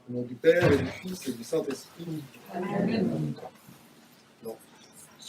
Au nom du Père et du Fils et du Saint-Esprit. Amen. Donc,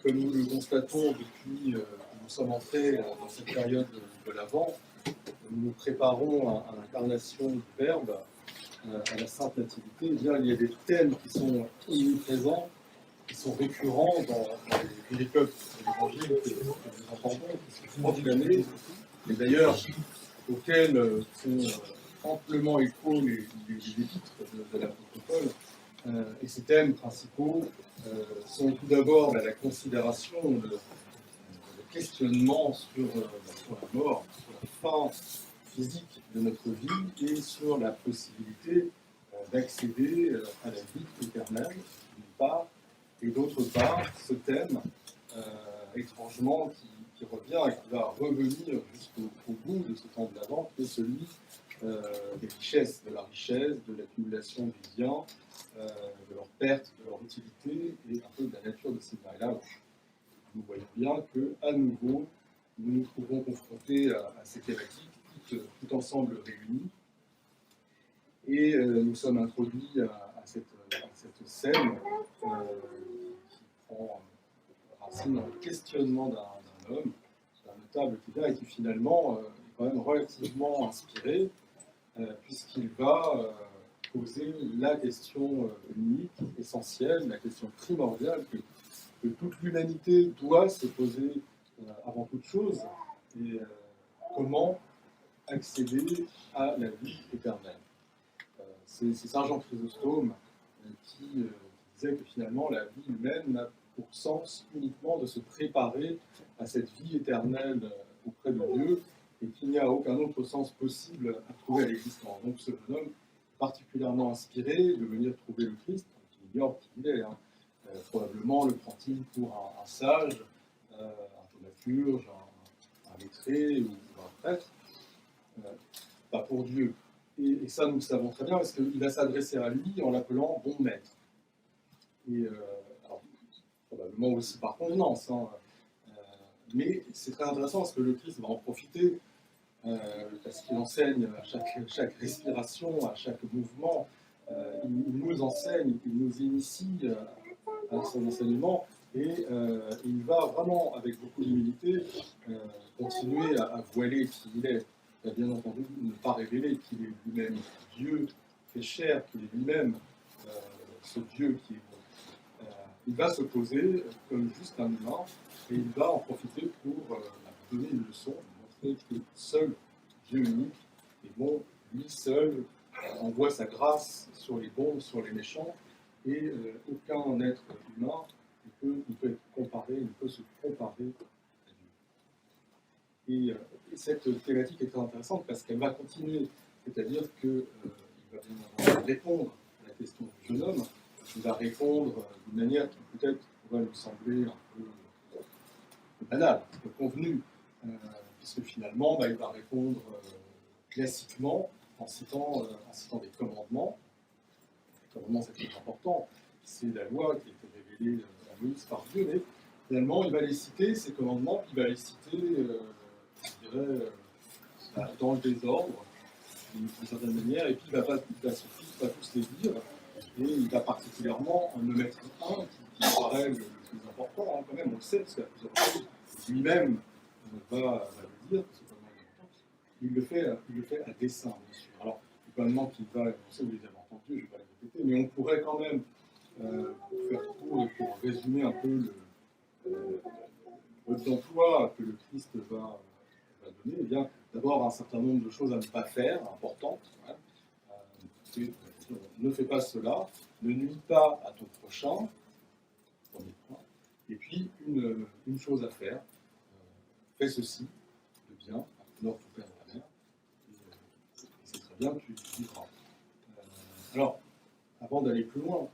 comme nous le constatons depuis que nous sommes entrés dans cette période de l'Avent, nous nous préparons à l'incarnation du Verbe, à la Sainte Nativité. Eh bien, il y a des thèmes qui sont omniprésents, qui sont récurrents dans les péricopes de l'Évangile que nous entendons, qui sont proclamés, et d'ailleurs auxquels font amplement écho les épîtres de l'apôtre Paul. Et ces thèmes principaux sont tout d'abord la considération, le questionnement sur la mort, sur la fin physique de notre vie et sur la possibilité d'accéder à la vie éternelle, d'une part, et d'autre part, ce thème étrangement qui revient et qui va revenir jusqu'au bout de ce temps de l'Avent, qui est celui des richesses, de la richesse, de l'accumulation des biens, de leur perte, de leur utilité et un peu de la nature de ces biens. Et là, nous voyons bien qu'à nouveau, nous nous trouvons confrontés à ces thématiques, tout ensemble réunies, et nous sommes introduits à cette scène qui prend racine dans le questionnement d'un homme, d'un notable qui est là et qui finalement est quand même relativement inspiré, puisqu'il va poser la question unique, essentielle, la question primordiale que toute l'humanité doit se poser avant toute chose, et comment accéder à la vie éternelle. C'est Saint Jean Chrysostome qui disait que finalement la vie humaine n'a pour sens uniquement de se préparer à cette vie éternelle auprès de Dieu, et qu'il n'y a aucun autre sens possible à trouver à l'existence. Donc ce jeune homme, particulièrement inspiré de venir trouver le Christ, qui ignore qui il est, probablement le prend-il pour un sage, un thaumaturge, un lettré ou un prêtre, pas pour Dieu. Et ça, nous le savons très bien, parce qu'il va s'adresser à lui en l'appelant bon maître. Et alors, probablement aussi par convenance, mais c'est très intéressant parce que le Christ va en profiter, parce qu'il enseigne à chaque respiration, à chaque mouvement, il nous enseigne, il nous initie à son enseignement, et il va vraiment, avec beaucoup d'humilité, continuer à voiler qui il est. Il a bien entendu ne pas révéler qu'il est lui-même Dieu fait chair, qu'il est lui-même ce Dieu qui est bon. Il va se poser comme juste un humain, et il va en profiter pour donner une leçon, montrer que seul Dieu unique est bon, lui seul envoie sa grâce sur les bons, sur les méchants, et aucun être humain ne peut être comparé, ne peut se comparer à Dieu. Et cette thématique est très intéressante parce qu'elle va continuer, c'est-à-dire qu'il va bien répondre à la question du jeune homme, il va répondre d'une manière qui peut-être pourrait nous sembler un peu banale, un peu convenue, puisque finalement, il va répondre classiquement en citant des commandements. Les commandements, c'est très important, c'est la loi qui a été révélée à Moïse par Dieu, mais finalement, il va les citer, ces commandements, puis il va les citer, je dirais, dans le désordre, d'une certaine manière, et puis il va pas tous les dire, et il va particulièrement en mettre un qui paraît le plus important, quand même, on le sait, parce qu'à plusieurs reprises, lui-même va le dire, c'est quand même important. Il le fait à dessein, bien sûr. Alors, le commandement qu'il va énoncer, vous les avez entendus, je ne vais pas les répéter, mais on pourrait quand même, pour faire court et pour résumer un peu le mode d'emploi que le Christ va donner, eh bien, d'abord un certain nombre de choses à ne pas faire, importantes. Ne fais pas cela, ne nuis pas à ton prochain, premier point. Et puis, une chose à faire, fais ceci, de bien, honore ton père et ta mère, et c'est très bien, tu vivras. Alors, avant d'aller plus loin,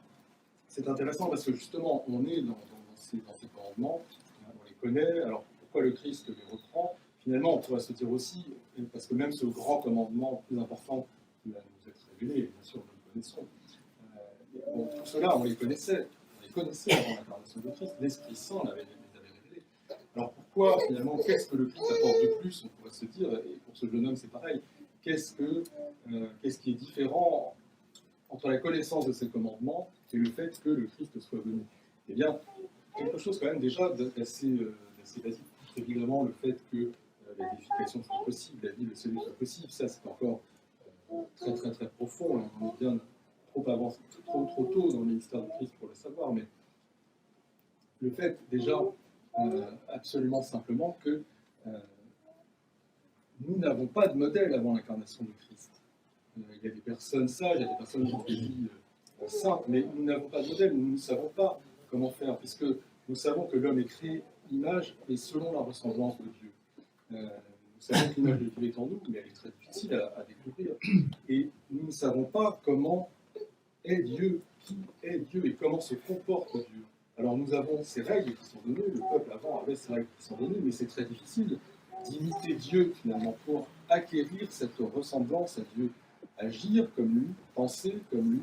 c'est intéressant parce que justement, on est dans ces commandements, on les connaît, alors pourquoi le Christ les reprend? Finalement, on pourrait se dire aussi, parce que même ce grand commandement plus important qui va nous être révélé, bien sûr, nous le connaissons, tout cela, on les connaissait avant l'incarnation de Christ, l'Esprit Saint les avait révélés. Alors pourquoi, finalement, qu'est-ce que le Christ apporte de plus, on pourrait se dire, et pour ce jeune homme c'est pareil, qu'est-ce qui est différent entre la connaissance de ces commandements et le fait que le Christ soit venu? Eh bien, quelque chose quand même déjà d'assez basique. Évidemment, le fait que la déification soit possible, la vie de celui soit possible, ça c'est encore très très très profond, hein. On est bien trop avancé, trop tôt dans le ministère du Christ pour le savoir, mais le fait déjà absolument simplement que nous n'avons pas de modèle avant l'incarnation du Christ. Il y a des personnes sages, il y a des personnes qui ont des vies saintes, mais nous n'avons pas de modèle, nous ne savons pas comment faire, puisque nous savons que l'homme est créé image et selon la ressemblance de Dieu. Nous savons que l'image de Dieu est en nous, mais elle est très difficile à découvrir. Et nous ne savons pas comment est Dieu, qui est Dieu et comment se comporte Dieu. Alors nous avons ces règles qui sont données, le peuple avant avait ces règles qui sont données, mais c'est très difficile d'imiter Dieu finalement pour acquérir cette ressemblance à Dieu, agir comme lui, penser comme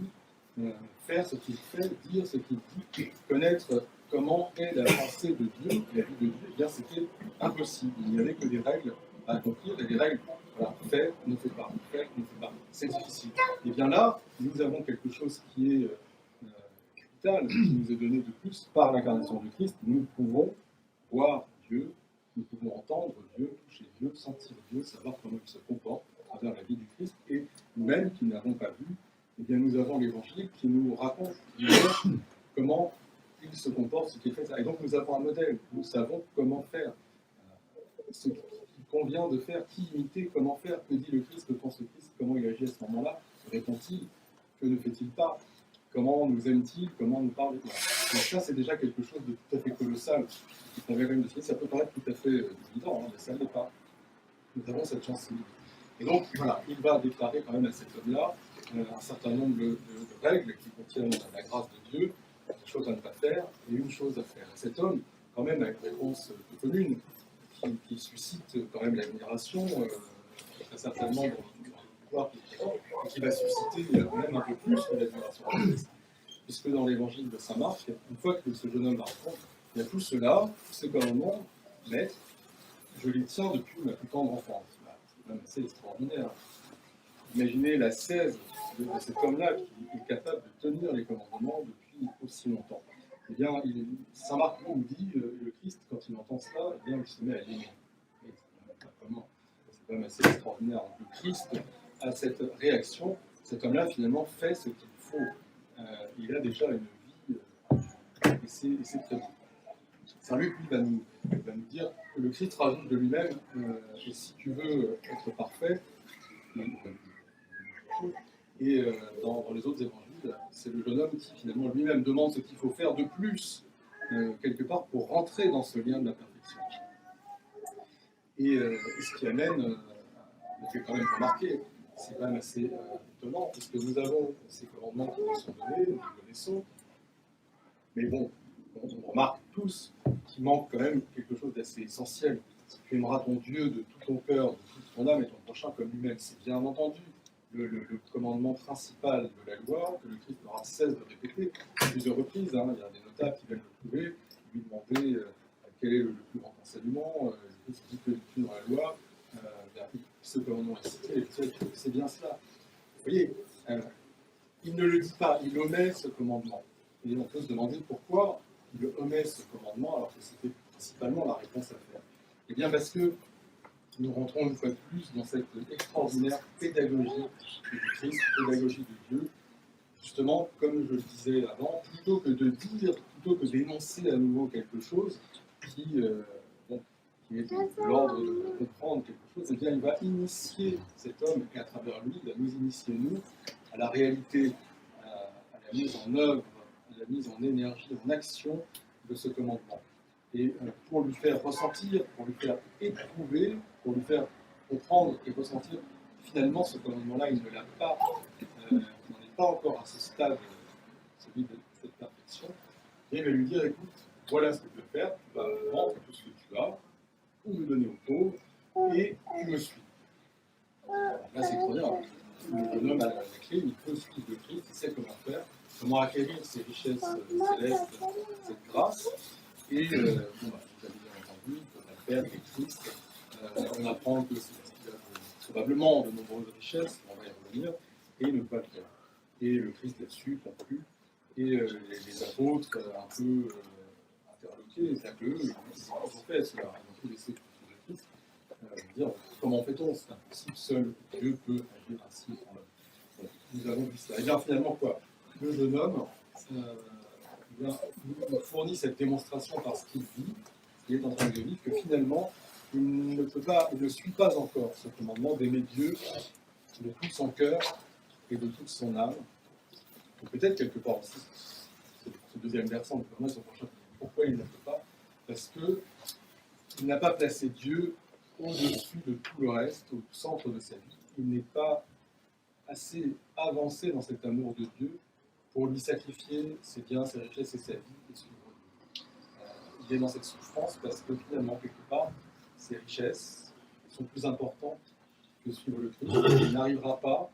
lui, faire ce qu'il fait, dire ce qu'il dit, connaître comment est la pensée de Dieu, la vie de Dieu. Eh bien c'était impossible, il n'y avait que des règles à accomplir et des règles, voilà, fais, ne fais pas, fais, ne fais pas, c'est difficile. Et bien là, nous avons quelque chose qui est capital, qui nous est donné de plus par l'incarnation du Christ. Nous pouvons voir Dieu, nous pouvons entendre Dieu, toucher Dieu, sentir Dieu, savoir comment il se comporte à travers la vie du Christ. Et nous-mêmes qui n'avons pas vu, eh bien nous avons l'Évangile qui nous raconte comment il se comporte, ce qu'il fait. Et donc nous avons un modèle, nous savons comment faire, ce qu'il convient de faire, qui imiter, comment faire, que dit le Christ, que pense le Christ, comment il agit à ce moment-là, répond-il, que ne fait-il pas, comment nous aime-t-il, comment nous parle-t-il. Donc ça, c'est déjà quelque chose de tout à fait colossal, qui convient même de se dire. Ça peut paraître tout à fait évident, hein, mais ça ne l'est pas. Nous avons cette chance-là. Et donc, voilà, il va déclarer quand même à cet homme-là un certain nombre de règles qui contiennent la grâce de Dieu, des choses à ne pas faire et une chose à faire. Et cet homme, quand même, a une réponse commune qui suscite quand même l'admiration, très certainement dans l'histoire et qui va susciter même un peu plus que l'admiration. Puisque dans l'évangile de saint Marc, une fois que ce jeune homme va répondre, il y a tout cela, tous ces commandements, maître, je les tiens depuis ma plus tendre enfance. C'est quand même assez extraordinaire. Imaginez la 16 de cet homme-là qui est capable de tenir les commandements depuis aussi longtemps. Eh bien, saint Marc nous dit, le Christ, quand il entend cela, eh bien, il se met à l'aimer. C'est quand même assez extraordinaire. Donc, le Christ a cette réaction. Cet homme-là, finalement, fait ce qu'il faut. Il a déjà une vie, et c'est très bon. Saint Luc, lui, va nous dire que le Christ rajoute de lui-même, et si tu veux être parfait, et dans les autres évangiles, c'est le jeune homme qui finalement lui-même demande ce qu'il faut faire de plus, quelque part, pour rentrer dans ce lien de la perfection. Et ce qui amène, me fait quand même remarquer, c'est quand même assez étonnant, puisque nous avons ces commandements qui nous sont donnés, nous les connaissons, mais bon, on remarque tous qu'il manque quand même quelque chose d'assez essentiel. Tu aimeras ton Dieu de tout ton cœur, de toute ton âme et ton prochain comme lui-même. C'est bien entendu le commandement principal de la loi que le Christ n'aura cesse de répéter à plusieurs reprises. Hein. Il y a des notables qui viennent le trouver, lui demander quel est le plus grand enseignement. Le Christ dit que dis-tu dans la loi, ce commandement est cité, et c'est bien cela. Vous voyez, il ne le dit pas, il omet ce commandement. Et on peut se demander pourquoi il omet ce commandement alors que c'était principalement la réponse à faire. Eh bien parce que nous rentrons une fois de plus dans cette extraordinaire pédagogie du Christ, pédagogie de Dieu. Justement, comme je le disais avant, plutôt que de dire, plutôt que d'énoncer à nouveau quelque chose qui est de l'ordre de comprendre quelque chose, eh bien il va initier cet homme et à travers lui, il va nous initier, nous, à la réalité, à la mise en œuvre, à la mise en énergie, en action de ce commandement. Et pour lui faire ressentir, pour lui faire éprouver, pour lui faire comprendre et ressentir, finalement, ce commandement-là, il ne l'a pas, il n'en est pas encore à ce stade, celui de cette perfection. Et il va lui dire, écoute, voilà ce que tu veux faire, tu vas vendre tout ce que tu as, ou me donner aux pauvres, et tu me suis. Là, c'est extraordinaire. Le jeune homme a la clé, il peut suivre le Christ, il sait comment faire, comment acquérir ces richesses célestes, cette grâce. Et vous avez bien entendu, la perte est Christ. On apprend que c'est parce qu'il a probablement de nombreuses richesses, on va y revenir, et il ne peut pas le faire. Et le Christ là-dessus conclut. Et les apôtres, un peu interloqués, c'est que eux, ils ont fait cela, ils ont tout laissé pour le Christ. Dire comment fait-on? C'est impossible, seul Dieu peut agir ainsi en l'homme. Donc, nous avons vu cela. Et bien finalement, quoi? Le jeune homme nous fournit cette démonstration par ce qu'il vit, il est en train de vivre, que finalement, il ne suit pas encore ce commandement d'aimer Dieu de tout son cœur et de toute son âme. Donc peut-être quelque part aussi, ce deuxième versant de son prochain. Pourquoi il ne le fait pas? Parce qu'il n'a pas placé Dieu au-dessus de tout le reste, au centre de sa vie. Il n'est pas assez avancé dans cet amour de Dieu pour lui sacrifier ses biens, ses richesses et sa vie et suivre Dieu. Il est dans cette souffrance parce que finalement, quelque part, ses richesses sont plus importantes que suivre le Christ. Il n'arrivera pas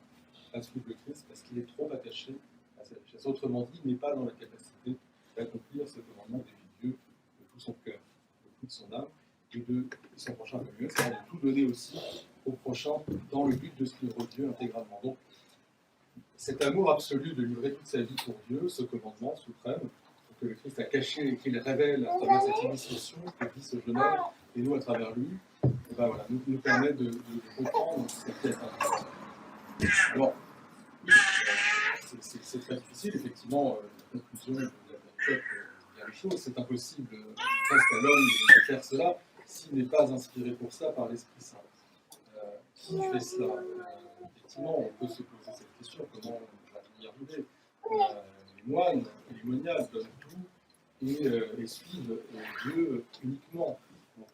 à suivre le Christ parce qu'il est trop attaché à ses richesses. Autrement dit, il n'est pas dans la capacité d'accomplir ce commandement d'aimer Dieu de tout son cœur, de toute son âme et de son prochain comme lui-même, c'est-à-dire de tout donner aussi au prochain dans le but de suivre Dieu intégralement. Donc, cet amour absolu de livrer toute sa vie pour Dieu, ce commandement suprême, que le Christ a caché et qu'il révèle à travers cette initiation que vit ce jeune homme, et nous à travers lui, et ben voilà, nous permet de comprendre cette quête. Alors, c'est très difficile, effectivement, la conclusion de la tête, il y a les choses, c'est impossible presque à l'homme de faire cela s'il n'est pas inspiré pour ça par l'Esprit Saint. Qui fait cela? Effectivement, on peut se poser cette question, comment on va y arriver? Les moines et les moniales donnent tout et suivent Dieu uniquement. Donc,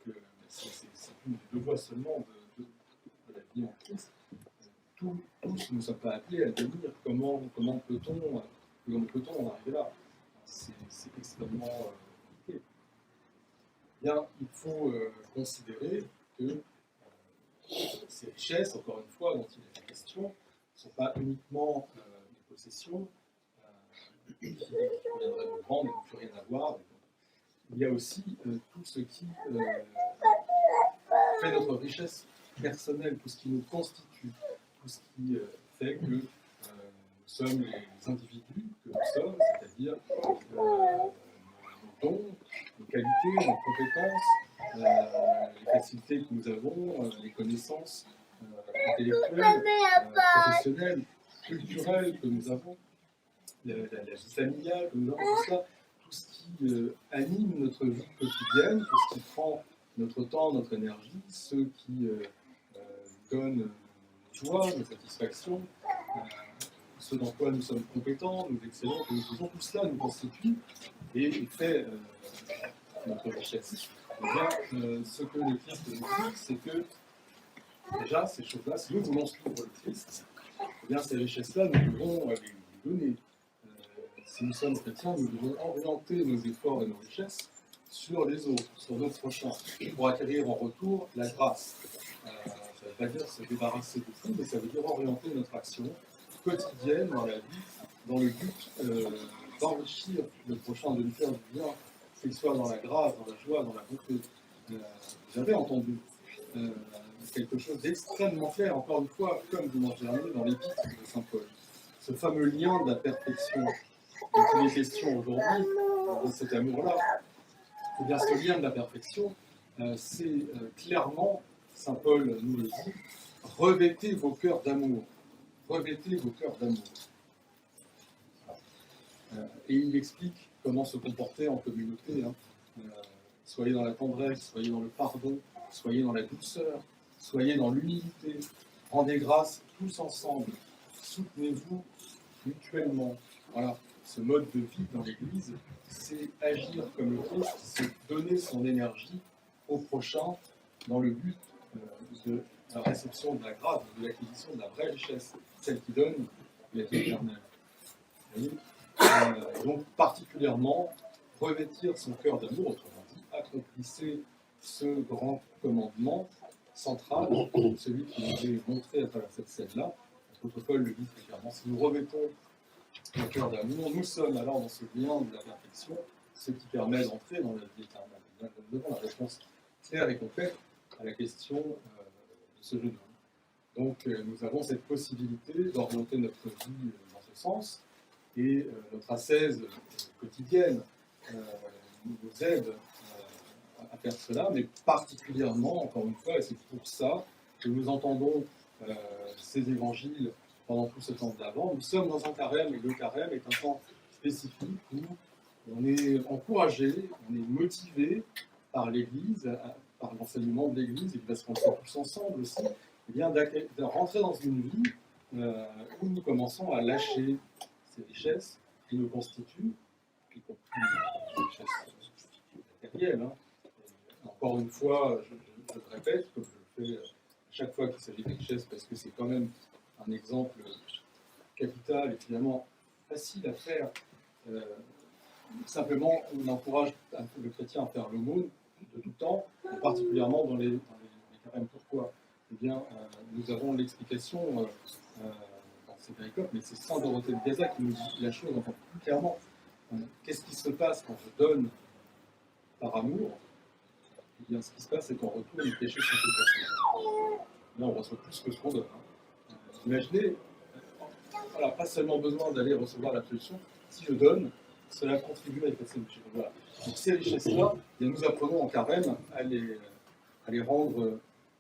c'est une des deux voies seulement de la vie en Christ. Tous ne sommes pas appelés à devenir. Comment peut-on en arriver là? C'est extrêmement compliqué. Bien, il faut considérer que ces richesses, encore une fois, dont il est question, ne sont pas uniquement des possessions qui viendraient nous rendre et n'ont plus rien à voir. Il y a aussi tout ce qui fait notre richesse personnelle, tout ce qui nous constitue, tout ce qui fait que nous sommes les individus que nous sommes, c'est-à-dire nos dons, nos qualités, nos compétences, les facilités que nous avons, les connaissances intellectuelles, professionnelles, culturelles que nous avons, la vie familiale que nous avons, tout ça, tout ce qui anime notre vie quotidienne, tout ce qui prend notre temps, notre énergie, ce qui donne joie, nos satisfactions, ce dans quoi nous sommes compétents, nous excellents, que nous faisons, tout cela nous constitue et fait notre richesse. Eh bien, ce que le Christ nous dit, c'est que déjà, ces choses-là, si nous voulons suivre le Christ, eh bien, ces richesses-là, nous devons les donner. Si nous sommes chrétiens, nous devons orienter nos efforts et nos richesses sur les autres, sur nos prochains, pour acquérir en retour la grâce. Ça ne veut pas dire se débarrasser de tout, mais ça veut dire orienter notre action quotidienne dans la vie, dans le but d'enrichir le prochain, de lui faire du bien, qu'il soit dans la grâce, dans la joie, dans la bonté. J'avais entendu quelque chose d'extrêmement clair, encore une fois, comme dimanche dernier, dans l'épître de Saint Paul. Ce fameux lien de la perfection dont il est question aujourd'hui, dans cet amour-là, eh bien, ce lien de la perfection, c'est clairement, Saint Paul nous le dit, revêtez vos cœurs d'amour. Revêtez vos cœurs d'amour. Et il explique comment se comporter en communauté. Soyez dans la tendresse, soyez dans le pardon, soyez dans la douceur, soyez dans l'humilité. Rendez grâce tous ensemble. Soutenez-vous mutuellement. Voilà. Ce mode de vie dans l'Église, c'est agir comme le Christ, c'est donner son énergie au prochain dans le but de la réception de la grâce, de l'acquisition de la vraie richesse, celle qui donne la vie éternelle. Donc particulièrement, revêtir son cœur d'amour, autrement dit, accomplissez ce grand commandement central, celui qui nous est montré à travers cette scène-là. L'apôtre Paul le dit très clairement, si nous revêtons le cœur d'amour, nous sommes alors dans ce lien de la perfection, ce qui permet d'entrer dans la vie éternelle. Nous avons la réponse claire et complète à la question de ce jeune homme. Donc nous avons cette possibilité d'orienter notre vie dans ce sens, et notre ascèse quotidienne nous aide à faire cela, mais particulièrement, encore une fois, et c'est pour ça que nous entendons ces évangiles pendant tout ce temps de l'Avent. Nous sommes dans un carême, et le carême est un temps spécifique où on est encouragé, on est motivé par l'Église, par l'enseignement de l'Église, et parce qu'on le fait tous ensemble aussi, eh bien, de rentrer dans une vie où nous commençons à lâcher ces richesses qui nous constituent, y compris les richesses matérielles. Hein. Encore une fois, je le répète, comme je le fais à chaque fois qu'il s'agit de richesses, parce que c'est quand même un exemple capital et finalement facile à faire. Simplement, on encourage le chrétien à faire l'aumône de tout temps, et particulièrement dans les carèmes. Pourquoi ? Eh bien, nous avons l'explication dans ces péricopes, mais c'est saint Dorothée de Gaza qui nous dit la chose encore plus clairement. Qu'est-ce qui se passe quand je donne par amour ? Eh bien, ce qui se passe, c'est qu'en retour, les péchés sont effacés. Là, on reçoit plus que ce qu'on donne. Imaginez, voilà, pas seulement besoin d'aller recevoir l'absolution, si je donne, cela contribue à effacer le péché. Voilà. Donc ces richesses-là, nous apprenons en carême à les rendre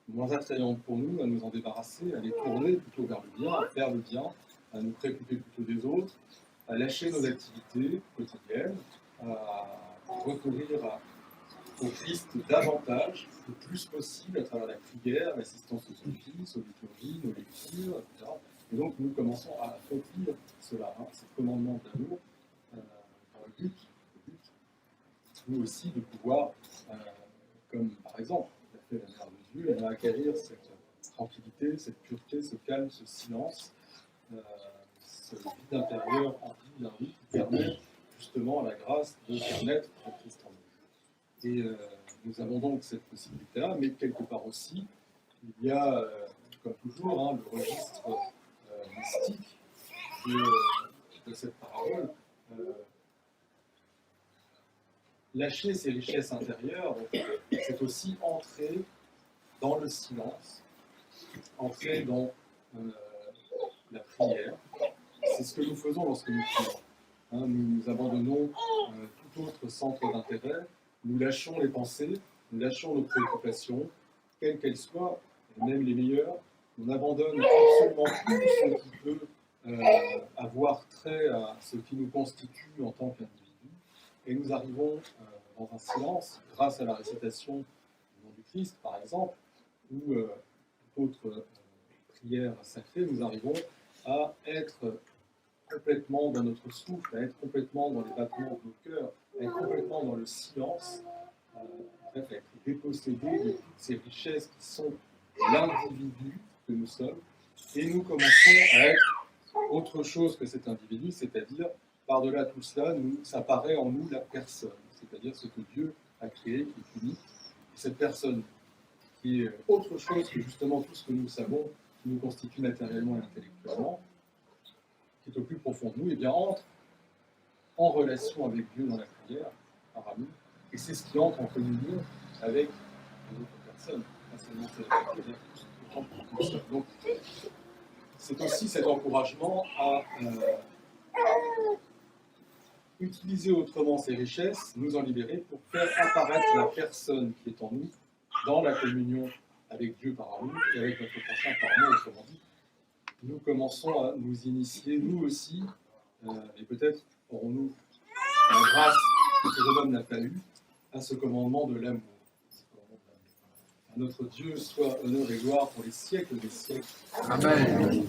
moins attrayantes pour nous, à nous en débarrasser, à les tourner plutôt vers le bien, à faire le bien, à nous préoccuper plutôt des autres, à lâcher nos activités quotidiennes, à recourir au Christ davantage, le plus possible, à travers la prière, l'assistance aux offices, aux liturgies, nos lectures, etc. Et donc nous commençons à accomplir cela, ces commandements d'amour, dans le but, nous aussi, de pouvoir, comme par exemple, l'a fait la Mère de Dieu, acquérir cette tranquillité, cette pureté, ce calme, ce silence, ce vide intérieur empli d'un vie qui permet justement à la grâce de permettre à Christ en nous. Et nous avons donc cette possibilité-là, mais quelque part aussi, il y a, comme toujours, le registre mystique de cette parabole. Lâcher ses richesses intérieures, c'est aussi entrer dans le silence, entrer dans la prière. C'est ce que nous faisons lorsque nous prions. Nous abandonnons tout autre centre d'intérêt, nous lâchons les pensées, nous lâchons nos préoccupations, quelles qu'elles soient, même les meilleures. On abandonne absolument tout ce qui peut avoir trait à ce qui nous constitue en tant qu'individu. Et nous arrivons dans un silence, grâce à la récitation du nom du Christ, par exemple, ou d'autres prières sacrées, nous arrivons à être complètement dans notre souffle, à être complètement dans les battements de nos cœurs, à être complètement dans le silence, bref, à être dépossédés de toutes ces richesses qui sont l'individu que nous sommes, et nous commençons à être autre chose que cet individu, c'est-à-dire, par-delà tout cela, s'apparaît en nous la personne, c'est-à-dire ce que Dieu a créé, qui est unique. Et cette personne, qui est autre chose que justement tout ce que nous savons, qui nous constitue matériellement et intellectuellement, qui est au plus profond de nous, et bien entre en relation avec Dieu dans la prière, par amour, et c'est ce qui entre en communion avec les autres personnes, pas seulement celles avec lesquelles. Donc, c'est aussi cet encouragement à utiliser autrement ces richesses, nous en libérer pour faire apparaître la personne qui est en nous dans la communion avec Dieu par amour et avec notre prochain par amour. Autrement dit, nous commençons à nous initier, nous aussi, et peut-être aurons-nous la grâce que ce jeune homme n'a pas eue, à ce commandement de l'amour. À notre Dieu soit honneur et gloire pour les siècles des siècles. Amen.